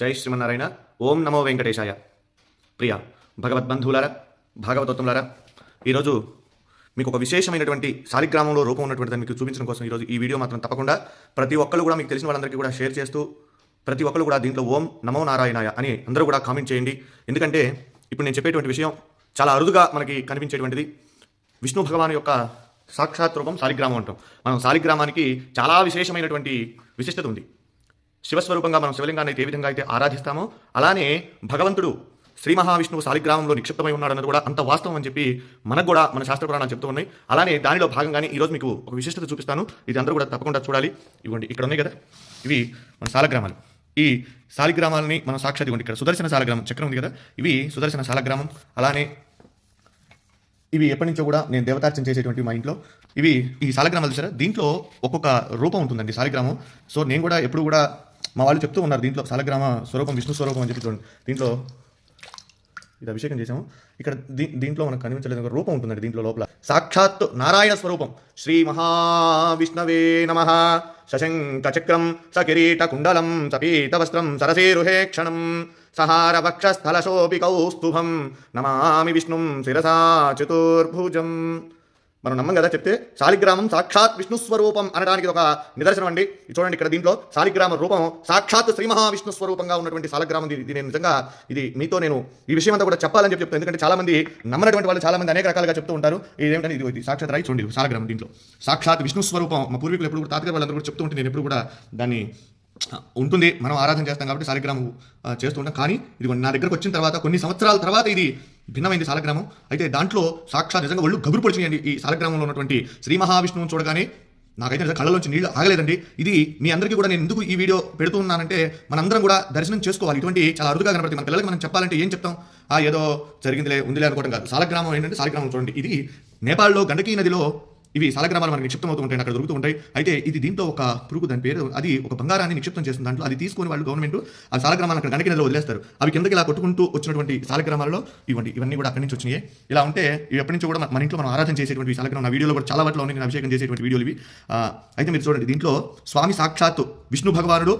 జై శ్రీమన్నారాయణ. ఓం నమో వెంకటేశాయ. ప్రియ భగవద్బంధువులారా, భాగవతోత్తములారా, ఈరోజు మీకు ఒక విశేషమైనటువంటి శాలిగ్రామంలో రూపం ఉన్నటువంటి దాన్ని మీకు చూపించడం కోసం ఈరోజు ఈ వీడియో మాత్రం తప్పకుండా ప్రతి ఒక్కరు కూడా మీకు తెలిసిన వాళ్ళందరికీ కూడా షేర్ చేస్తూ ప్రతి ఒక్కరు కూడా దీంట్లో ఓం నమో నారాయణాయ అని అందరూ కూడా కామెంట్ చేయండి. ఎందుకంటే ఇప్పుడు నేను చెప్పేటువంటి విషయం చాలా అరుదుగా మనకి కనిపించేటువంటిది. విష్ణు భగవాను యొక్క సాక్షాత్ రూపం శాలిగ్రామం అంటాం. మనం శాలిగ్రామానికి చాలా విశేషమైనటువంటి విశిష్టత ఉంది. శివస్వరూపంగా మనం శివలింగాన్ని అయితే ఏ విధంగా అయితే ఆరాధిస్తామో అలానే భగవంతుడు శ్రీ మహావిష్ణువు శాలిగ్రామంలో నిక్షిప్తమై ఉన్నాడన్నది కూడా అంత వాస్తవం అని చెప్పి మనకు కూడా మన శాస్త్ర పురాణాలు చెప్తూ ఉన్నాయి. అలానే దానిలో భాగంగానే ఈరోజు మీకు ఒక విశిష్టత చూపిస్తాను. ఇది అందరూ కూడా తప్పకుండా చూడాలి. ఇవ్వండి, ఇక్కడ ఉన్నాయి కదా, ఇవి మన శాలగ్రామాలు. ఈ శాలిగ్రామాలని మనం సాక్షాత్ ఇవ్వండి. ఇక్కడ సుదర్శన శాలగ్రామం చక్రం ఉంది కదా, ఇవి సుదర్శన శాలగ్రామం. అలానే ఇవి ఎప్పటి నుంచో కూడా నేను దేవతార్చన చేసేటువంటి మా ఇంట్లో ఇవి ఈ శాలగ్రామాలు చూసారా, దీంట్లో ఒక్కొక్క రూపం ఉంటుందండి శాలిగ్రామం. సో నేను కూడా ఎప్పుడు కూడా మా వాళ్ళు చెప్తూ ఉన్నారు దీంట్లో శాలగ్రామ స్వరూపం విష్ణు స్వరూపం అని చెప్పి చూడండి. దీంట్లో ఇది అభిషేకం చేసాము. ఇక్కడ దీంట్లో మనకు కనిపించలేదు ఒక రూపం ఉంటుందండి. దీంట్లో లోపల సాక్షాత్ నారాయణ స్వరూపం. శ్రీ మహావిష్ణవే నమః. శశంక చక్రం సకిరీట కుండలం సపీత వస్త్రం సరసేరుహే క్షణం సహార వక్షస్థలశోపి కౌస్తుభం నమామి విష్ణుం శిరసా చతుర్భుజం. మనం నమ్మం కదా చెప్తే. శాలిగ్రామం సాక్షాత్ విష్ణు స్వరూపం అనడానికి ఒక నిదర్శనం అండి. చూడండి, ఇక్కడ దీంట్లో శాలిగ్రామ రూపం సాక్షాత్ శ్రీ మహావిష్ణు స్వరూపంగా ఉన్నటువంటి శాలగ్రామం. నేను నిజంగా ఇది నేను ఈ విషయం అంతా కూడా చెప్పాలని చెప్తాను. ఎందుకంటే చాలా మంది నమ్మనటువంటి వాళ్ళు చాలా మంది అనేక రకాలుగా చెప్తూ ఉంటారు. ఇదేంటంటే ఇది సాక్షాత్ రాయి చూడండి, శాలగ్రామం దీంట్లో సాక్షాత్ విష్ణు స్వరూపం. మా పూర్వీకులు ఎప్పుడు కూడా తాతగారు వాళ్ళందరూ కూడా చెప్తూ ఉంటే నేను ఎప్పుడు కూడా దాన్ని ఉంటుంది. మనం ఆరాధన చేస్తాం కాబట్టి శాలిగ్రామం చేస్తూ ఉంటాం. కానీ ఇది నా దగ్గరకు వచ్చిన తర్వాత కొన్ని సంవత్సరాల తర్వాత ఇది భిన్నమైంది శాలగ్రామం. అయితే దాంట్లో సాక్షాత్ నిజంగా ఒళ్ళు గగురు పొడిచియండి. ఈ శాలగ్రామంలో ఉన్నటువంటి శ్రీ మహావిష్ణువుని చూడగానే నాకైతే నిజంగా కళ్ళలోంచి నీళ్ళు ఆగలేదండి. ఇది మీ అందరికీ కూడా నేను ఎందుకు ఈ వీడియో పెడుతూ ఉన్నానంటే మనందరం కూడా దర్శనం చేసుకోవాలి. ఇటువంటి చాలా అరుదుగా కనపడుతుంది. మన పిల్లలకి మనం చెప్పాలంటే ఏం చెప్తాం, ఏదో జరిగిందిలే ఉందిలే అనుకోవడం కాదు. శాలగ్రామం ఏంటంటే శాలిగ్రామం చూడండి, ఇది నేపాల్లో గండకీ నదిలో ఇవి శాలగ్రామాలు మనకి నిక్షిప్తం అవుతూ ఉంటాయి, అక్కడ దొరుకుతూ ఉంటాయి. అయితే ఇది దీంట్లో ఒక పురుగు, దాని పేరు, అది ఒక బంగారాన్ని నిక్షిప్తం చేస్తుంది. దాంట్లో అది తీసుకొని వాళ్ళు గవర్నమెంట్ ఆ శాలగ్రామాలు అక్కడ గండకి నదిలో వదిలేస్తారు. అవి కిందకి ఇలా కొట్టుకుంటూ వచ్చినటువంటి శాలగ్రామాలలో ఇవన్నీ కూడా అక్కడి నుంచి వచ్చినాయి. ఇలా ఉంటే ఇవి ఎప్పటి నుంచి కూడా మన ఇంట్లో మనం ఆరాధన చేసేటువంటి శాలగ్రామం నా వీడియోలో కూడా చాలా వాటిలో ఉన్నాయి, నేను అభిషేకం చేసేటువంటి వీడియోలు ఇవి. అయితే మీరు చూడండి, దీంట్లో స్వామి సాక్షాత్తు విష్ణు భగవానుడు,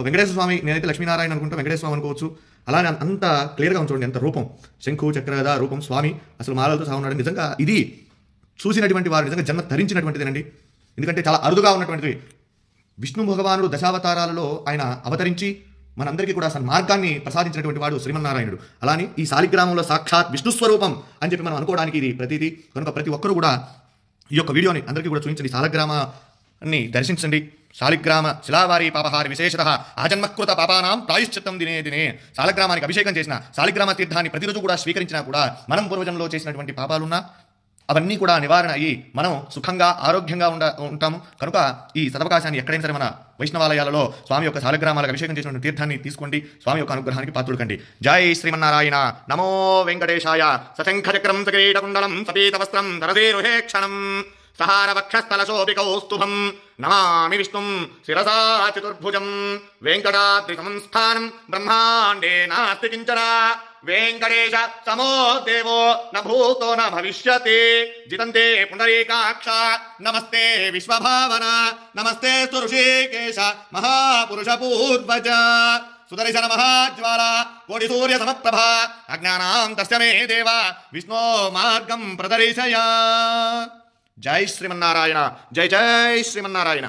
వెంకటేశ్వర స్వామి, నేనైతే లక్ష్మీనారాయణ అనుకుంటా, వెంకటేశ్వర స్వామి అనుకోవచ్చు. అలానే అంత క్లియర్గా చూడండి, ఎంత రూపం, శంఖు చక్రగద రూపం, స్వామి అసలు మాలలతో సహా ఉన్నాడు. నిజంగా ఇది చూసినటువంటి వారు నిజంగా జన్మ ధరించినటువంటిదేనండి. ఎందుకంటే చాలా అరుదుగా ఉన్నటువంటిది. విష్ణు భగవానుడు దశావతారాలలో ఆయన అవతరించి మనందరికీ కూడా సన్మార్గాన్ని ప్రసాదించినటువంటి వాడు శ్రీమన్నారాయణుడు. అలానే ఈ శాలిగ్రామంలో సాక్షాత్ విష్ణు స్వరూపం అని చెప్పి మనం అనుకోవడానికి ఇది ప్రతిదీ. కనుక ప్రతి ఒక్కరు కూడా ఈ యొక్క వీడియోని అందరికీ కూడా చూపించండి, శాలగ్రామాన్ని దర్శించండి. శాలిగ్రామ శిలావారి పాపహారి విశేషత ఆజన్మకృత పాపానాం ప్రాయశ్చిత్తం దినే దినే. శాలగ్రామానికి అభిషేకం చేసిన, శాలిగ్రామ తీర్థాన్ని ప్రతిరోజు కూడా స్వీకరించినా కూడా మనం పూర్వజంలో చేసినటువంటి పాపాలున్నా అవన్నీ కూడా నివారణ అయ్యి మనం సుఖంగా ఆరోగ్యంగా ఉంటాము. కనుక ఈ సదవకాశాన్ని ఎక్కడైనా సరే మన వైష్ణవాలయాలలో స్వామి యొక్క శాలగ్రామాలకు అభిషేకం చేసినటువంటి తీర్థాన్ని తీసుకోండి. స్వామి యొక్క అనుగ్రహానికి పాత్రుడుకండి. జై శ్రీమన్నారాయణ. నమో వెంకటేశాయ. సశంఖ చక్రం సకిరీటకుండలం సపీత వస్త్రం ధరసేరుహే క్షణం సహార వక్షస్థలశోపి కౌస్తుభం నమామి విష్ణుం శిరసా చతుర్భుజం. వెంకటాద్రి సంస్థానం బ్రహ్మాండే నాస్తి కించన వెంకటేశ సమో దేవో న భూతో న భవిష్యతి. జితంతే పుండరీకాక్ష నమస్తే విశ్వభావన నమస్తే ఋషికేశ మహాపురుష పూర్వజ. సుదర్శన మహాజ్వాల కోటి సూర్య సమప్రభ అజ్ఞానాం తస్య మే దేవ విష్ణో మార్గం ప్రదర్శయ. జై శ్రీమన్నారాయణ. జై జై శ్రీమన్నారాయణ.